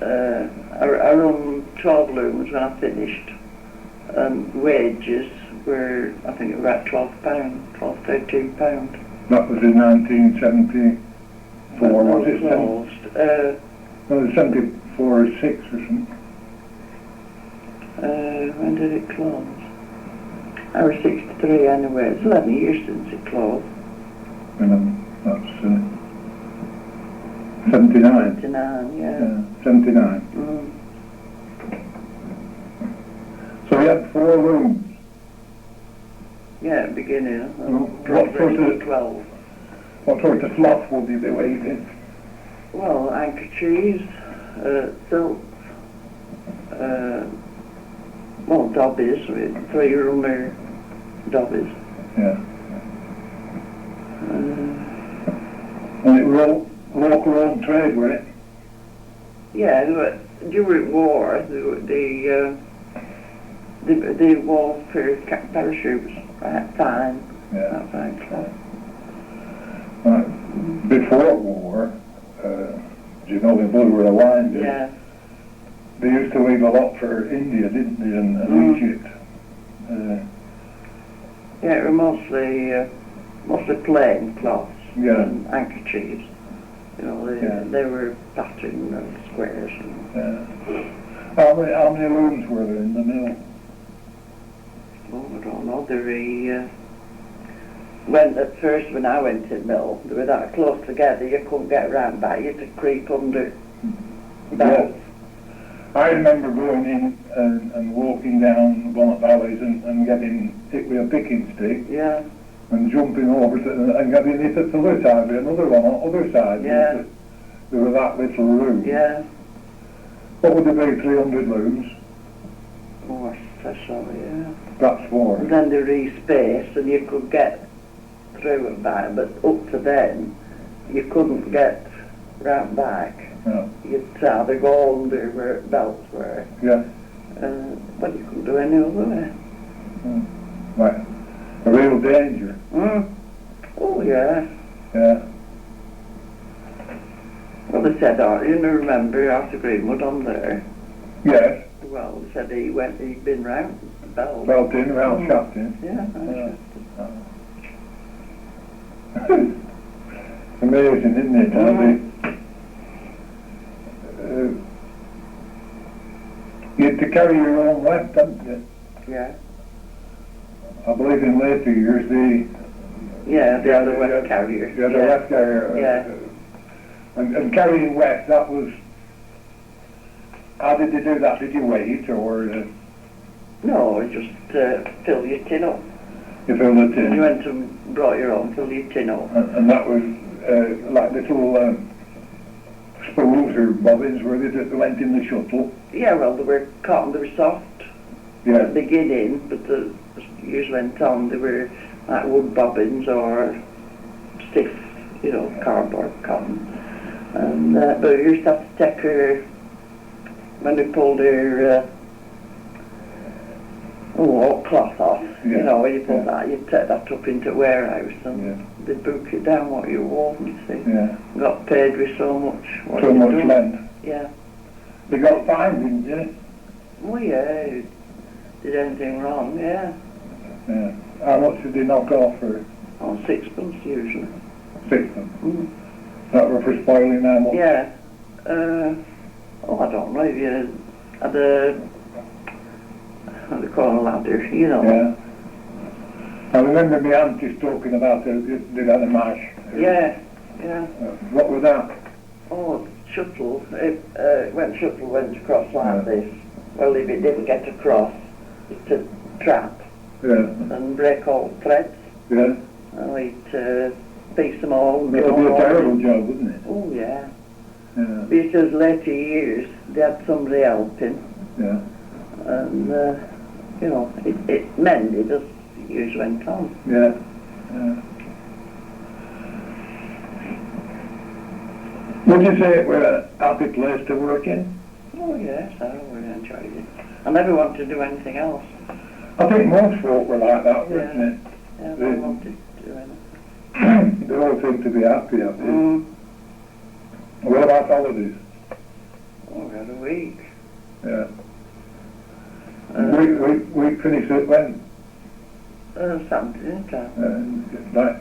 I run 12 looms when I finished, and wages were, I think it was about £12, £13. That was in 1974, was it? Closed. No, it was 74 or 6 or something. When did it close? I was 63 anyway. It's 11 years since it closed. That's 79. 79, yeah. 79. So you had 4 rooms? Yeah, beginning. What sort of 12. What sort of fluff would you be weaving? Well, handkerchiefs, silks, dobbies, with 3-roomer dobbies. Yeah. And it was all local old trade, were it? Yeah, during war, the war for parachutes, fine. Yeah. Fine cloth. Before war, you know, the boys were aligned. Yeah. They used to weave a lot for India, didn't they, and Egypt. Yeah, it were mostly plain cloths and handkerchiefs. They were patterned squares. How many looms were there in the mill? Oh, I don't know. When I went to the mill, they were that close together, you couldn't get round by, you had to creep under belts. I remember going in and walking down one of the alleys and getting hit with a picking stick. Yeah. And jumping over and getting hit at the other side with another one on the other side. Yeah. There were that little room. Yeah. What would there be, 300 looms? Oh, that's so, yeah. That's four. And then they re-spaced and you could get through and back, but up to then, you couldn't get round back. No. You'd either go under where belts were. Yeah. But you couldn't do any other way. Right. A real danger. Oh, yeah. Yeah. Well, they said, you remember Arthur Greenwood on there? Yes. Well, they said he'd been round the belt. Belting, round shafting. Yeah, Amazing, isn't it? You had to carry your own wet, didn't you? Yeah. I believe in later years the other wet carrier. The other wet carrier. Yeah. And carrying wet, that was. How did you do that? Did you wait or? No, just fill your tin up. You filled it in. You went and brought your own, fill your tin up. And that was like little spools or bobbins where they just went in the shuttle. Yeah, well, they were cotton, they were soft at the beginning, but as years went on, they were like wood bobbins or stiff, cardboard cotton. And but you used to have to take her, when they pulled her cloth off, when you pulled that, you'd take that up into the warehouse and they'd book it down what you wore, you see. Yeah. Got paid with so much. So much length. Yeah. You got fined, didn't you? Oh yeah, did anything wrong, yeah. Yeah. How much did they knock off for? On sixpence usually. Sixpence? That were for spoiling how much? Yeah. I don't know, if you had what do they call a ladder, Yeah. I remember my aunties talking about they had a mash. Yeah. What was that? Oh, shuttle. Shuttle went across like this. Well, if it didn't get across, it's a trap. Yeah. And break all threads. Yeah. And we'd piece them all. That would be a terrible job, wouldn't it? Oh, yeah. Yeah. Because later years, they had somebody helping. Yeah. And, it mended as years went on. Yeah. Yeah. Would you say it were a happy place to work in? Oh, yes, I really enjoyed it. I never wanted to do anything else. I think most folk were like that, weren't they? Yeah, I never wanted to do anything. They all seem to be happy. What about holidays? Oh, we had a week. Yeah. We finished it when? Something, Like,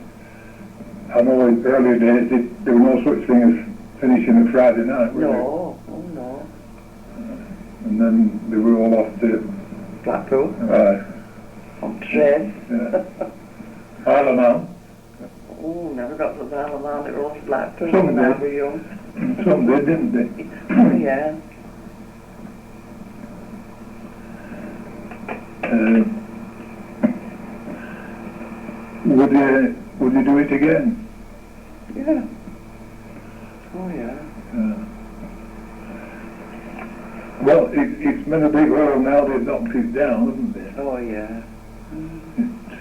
I know in earlier days there was no such thing as finishing a Friday night, were there? No, oh no. And then they were all off to Blackpool. On train. Yeah. Isle of Man. Oh, never got to the Isle of Man, it was Blackpool Some when I did. was young. Some did, didn't they? Yeah. Would you do it again? Yeah. Oh yeah. Well, it's been a big hole now, they've knocked it down, haven't they? Oh yeah. It's,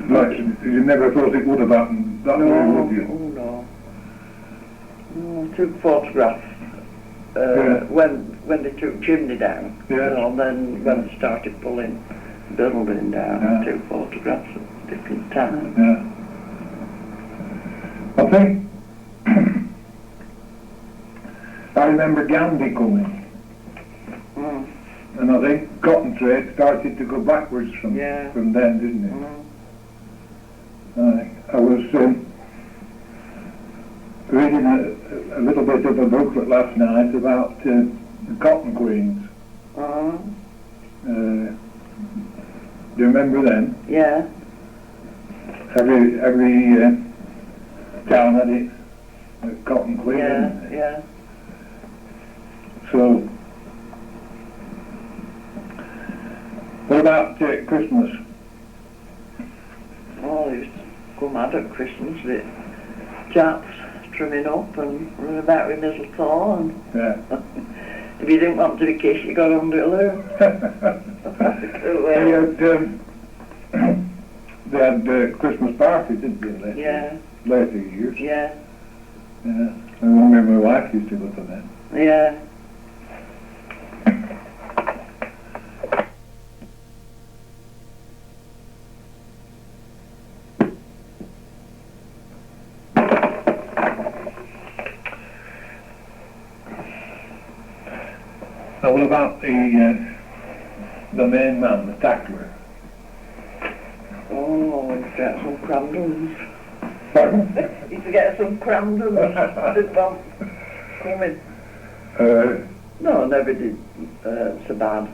like, you never thought it would have happened that way, would you? Oh no. I took photographs when they took chimney down. Yeah. And then when they started pulling building down, I took photographs at different times. Yeah. I think I remember Gandhi coming, and I think cotton trade started to go backwards from then, didn't it? I was reading a little bit of a booklet last night about the cotton queens. Do you remember them? Yeah. Every town had its cotton queen. Yeah, yeah. So, what about Christmas? Oh, they used to go mad at Christmas, the chaps trimming up and running about with mistletoe, and Yeah. if you didn't want to be kissed, you got under a loo. They had Christmas parties, didn't they? Yeah. Later years. Yeah. Yeah. I remember my wife used to go to them. Yeah. Now, what about the main man, the tackler? Oh, you get some crandons. Pardon? You to get some crandons. Did one coming? No, never did so bad.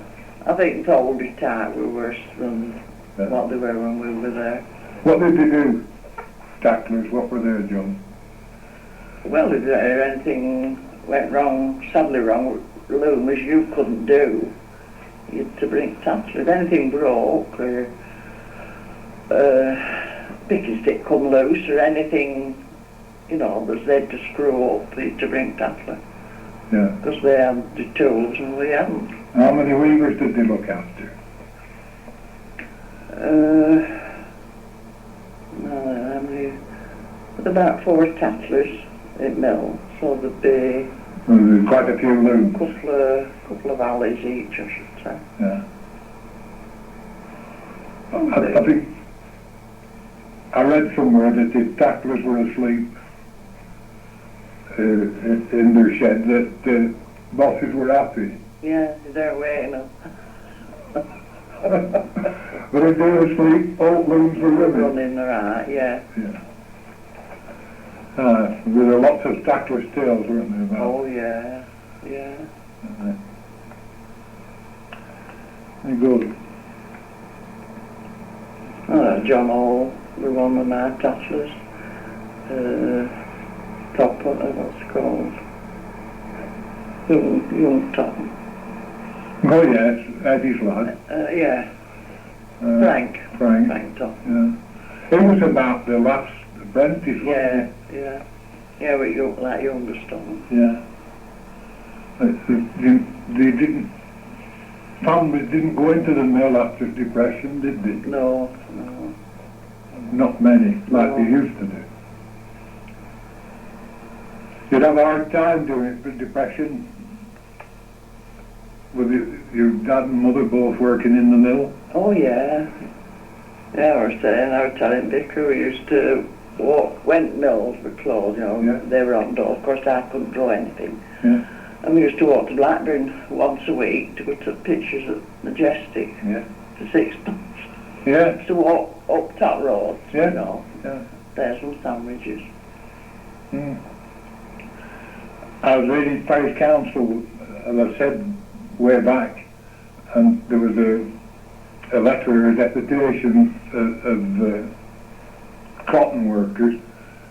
I think the oldest type were worse than what they were when we were there. What did they do, tacklers? What were their jobs? Well, if anything went wrong, sadly wrong, loom as you couldn't do, you had to bring tattlers. If anything broke, or picking stick come loose, or anything, you know, was there to screw up, you had to bring tattler. Yeah. Because they had the tools and we hadn't. How many weavers did they look after? How many? About 4 tattlers at mill, so there'd be Quite a few looms. couple of alleys each, I should say. Yeah. I think I read somewhere that the tacklers were asleep in their shed, that the bosses were happy. Yeah, they're waiting up. But if they were asleep, old looms were Running right, yeah. Yeah. There were lots of tacklers' tales, weren't there? About? Oh, yeah, yeah. Very good. John Hall, the one of my tattlers. Topham, what's it called? Young Topham. Oh yes, Eddie's lad. Yeah. Frank Topham. Yeah. It was about the last apprentice, wasn't it? Yeah. Yeah, but like youngest Topham. Yeah. They didn't, families didn't go into the mill after depression, did they? No. Not many, like they used to do. You'd have a hard time doing it for depression. With your dad and mother both working in the mill? Oh, yeah. Yeah, I was telling Vicar, we used to walk, went mills were closed, you know, they were on door. Of course, I couldn't draw anything. Yeah. And we used to walk to Blackburn once a week to go to pictures at Majestic for 6 months. Yeah. To walk up top roads, you know. Yeah. There's some sandwiches. Mm. I was reading Parish Council, as I said, way back, and there was a letter, a deputation of cotton workers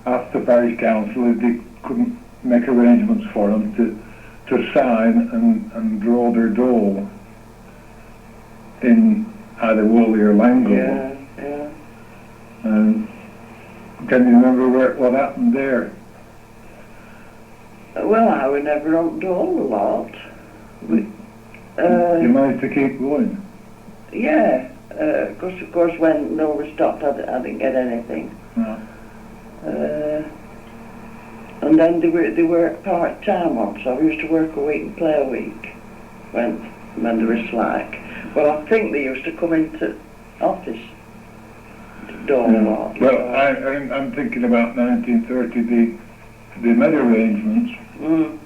asked the Parish Council if they couldn't make arrangements for them to sign and draw their dole in either Woolley or Langell. Yeah. And can you remember what happened there? Well, I would never on dole a lot. You managed to keep going? Yeah, because of course when mill was stopped, I didn't get anything. No. And then they worked part-time on, so I used to work a week and play a week when there was slack. Well, I think they used to come into office to dole a lot. Well, I'm thinking about 1930, they made arrangements, and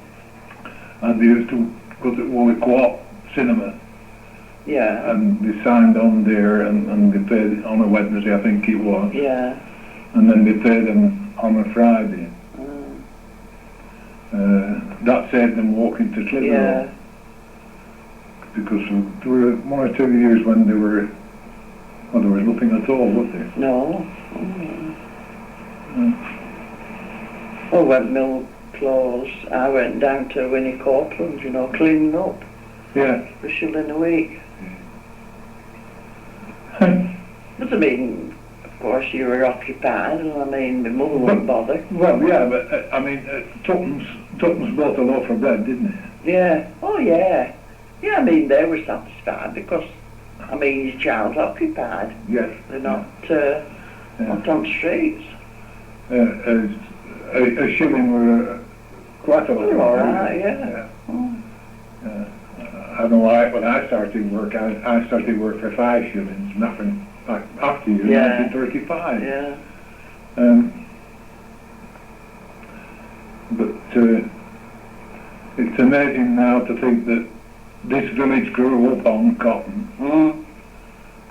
they used to go to Woolley Co-op cinema. Yeah. And they signed on there, and they paid on a Wednesday, I think it was. Yeah. And then they paid them on a Friday. that saved them walking to Clitheroe. Yeah. Because there were 1 or 2 years when they were nothing at all, was there? No. Oh, when mill closed, I went down to Winnie Copeland's, you know, cleaning up. Yeah. For a shilling a week. But I mean, of course you were occupied, and I mean, my mother wouldn't bother. Well, yeah, but I mean, Tupham's bought a loaf of bread, didn't he? Yeah. Oh, yeah. Yeah, I mean, they were satisfied because, I mean, your child's occupied. Yes. They're not on the streets. A shilling were quite a lot. They're all right, yeah. I know when I started work, I started work for 5 shillings, nothing after you, 1935. Yeah. But it's amazing now to think that this village grew up on cotton,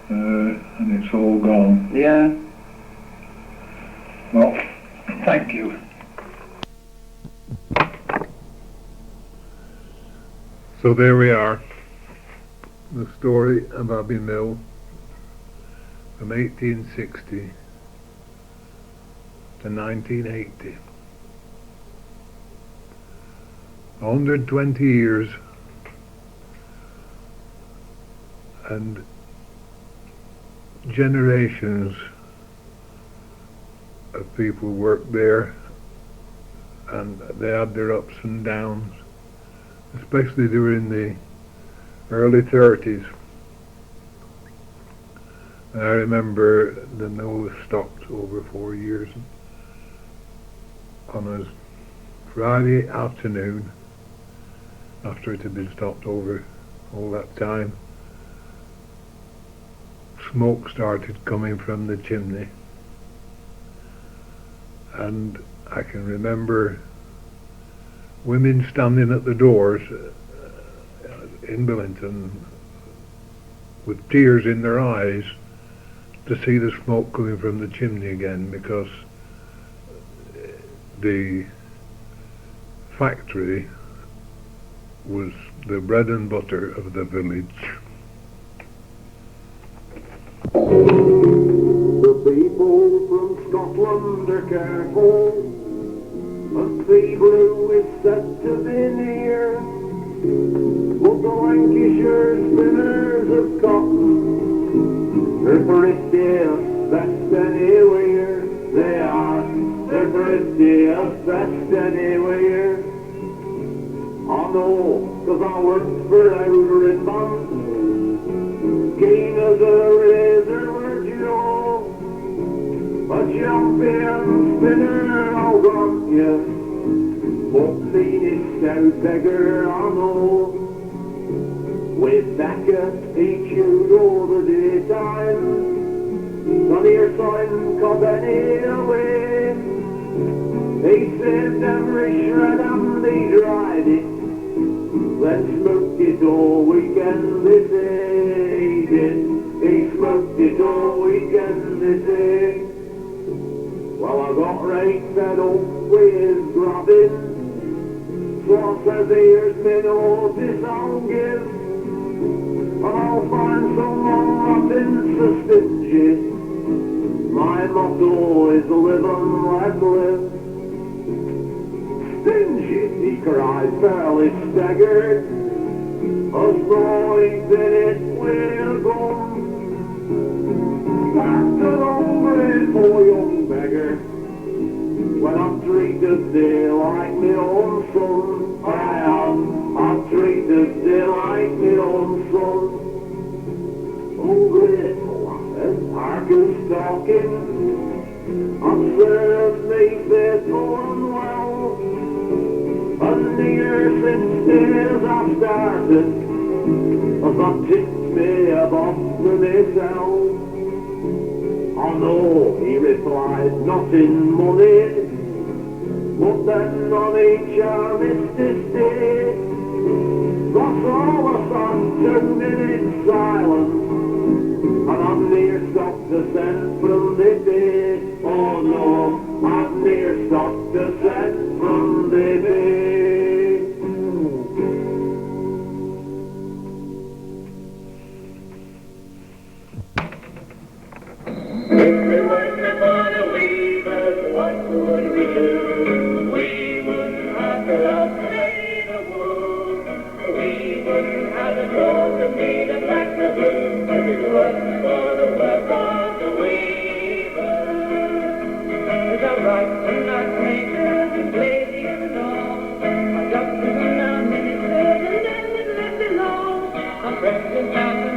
and it's all gone. Yeah. Well, thank you. So there we are, the story of Abbey Mill from 1860 to 1980. 120 years, and generations of people worked there, and they had their ups and downs, especially during the early 30s. I remember the mill was stopped over 4 years. On a Friday afternoon, after it had been stopped over all that time, smoke started coming from the chimney, and I can remember women standing at the doors in Billington with tears in their eyes to see the smoke coming from the chimney again, because the factory was the bread and butter of the village. The people from Scotland are careful, and sea blue is said to be near, but the Lancashire spinners of cotton, they're prettiest best anywhere. They are, they're prettiest best anywhere. I know, 'cause I worked for Outer in Bond, keen as a razor were Joe, a champion spinner I'll grant you, but meanest out beggar I know. With Beckett he chewed all the daytime, on your son come any away. He saved every shred and he dried it, then smoked it all weekend they say. He did, he smoked it all weekend they say. Well, I got right fed up with his grabbing, so I said here's me notice I'll give, and I'll find someone that's in so stingy. My motto is live and let live. Stingy, he cried, fairly staggered, as though he did it with a gun. Started over it, poor young beggar, when I'm treated there like me own son. I am, I'm treated there like me own son. Ungrateful, I said, Argus talking, I've served me faithful and well, and the years since days I've started, as I've tipped me above to myself. Oh no, he replied, not in money, but then on each armistice day, that's all I sang 2 minutes silence, and I'm near stopped the scent from the day. Oh no, I'm near stopped the scent from the day. would we do? We wouldn't have to love play the wool. We wouldn't have the gold to be the black the blue. If it wasn't for the work of the weaver. There's a rights and our makers and blazing and all. Our doctors and our ministers and them that left alone. Our friends and family.